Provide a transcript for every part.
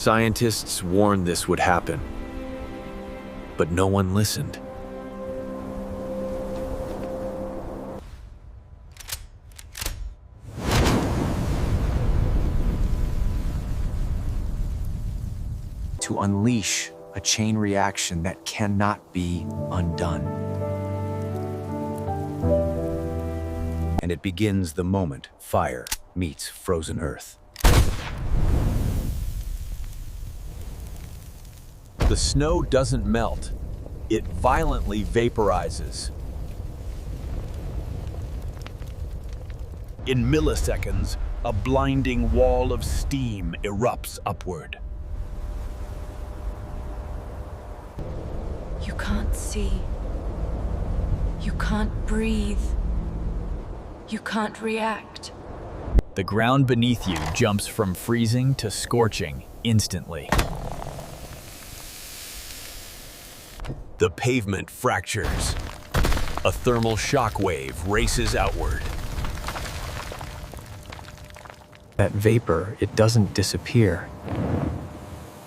Scientists warned this would happen, but no one listened. To unleash a chain reaction that cannot be undone. And it begins the moment fire meets frozen earth. The snow doesn't melt, it violently vaporizes. In milliseconds, a blinding wall of steam erupts upward. You can't see. You can't breathe. You can't react. The ground beneath you jumps from freezing to scorching instantly. The pavement fractures. A thermal shock wave races outward. That vapor, it doesn't disappear.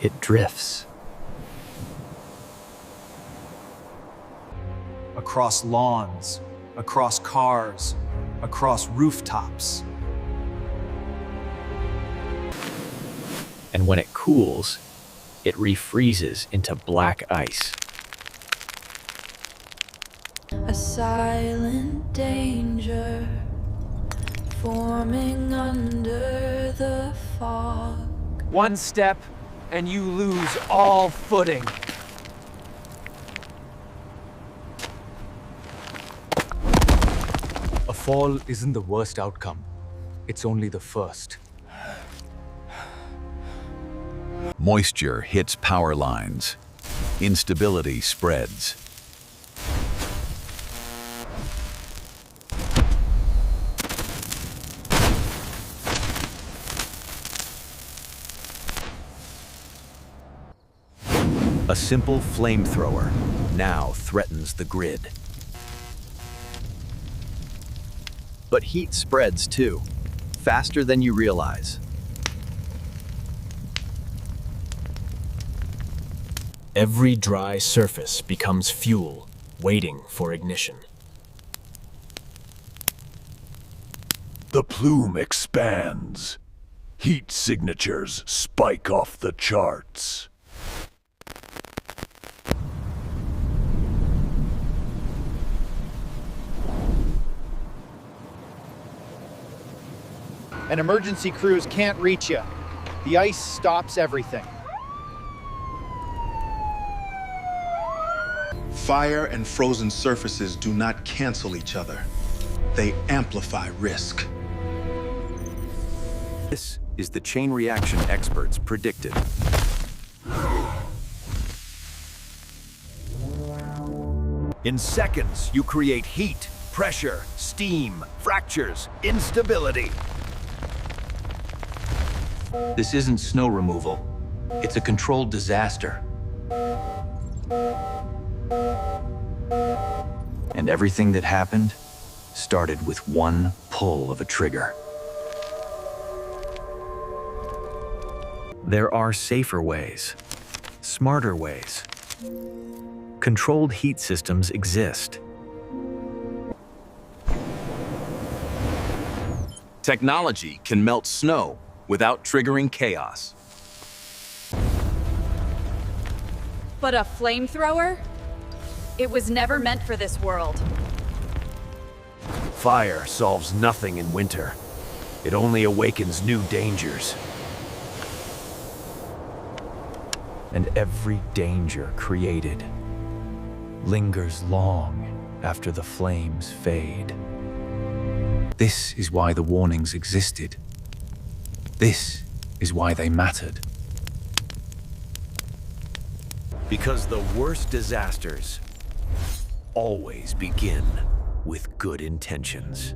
It drifts. Across lawns, across cars, across rooftops. And when it cools, it refreezes into black ice. A silent danger forming under the fog. One step, and you lose all footing. A fall isn't the worst outcome. It's only the first. Moisture hits power lines. Instability spreads. A simple flamethrower now threatens the grid. But heat spreads too, faster than you realize. Every dry surface becomes fuel, waiting for ignition. The plume expands. Heat signatures spike off the charts. And emergency crews can't reach you. The ice stops everything. Fire and frozen surfaces do not cancel each other. They amplify risk. This is the chain reaction experts predicted. In seconds, you create heat, pressure, steam, fractures, instability. This isn't snow removal. It's a controlled disaster. And everything that happened started with one pull of a trigger. There are safer ways, smarter ways. Controlled heat systems exist. Technology can melt snow without triggering chaos. But a flamethrower? It was never meant for this world. Fire solves nothing in winter. It only awakens new dangers. And every danger created lingers long after the flames fade. This is why the warnings existed. This is why they mattered. Because the worst disasters always begin with good intentions.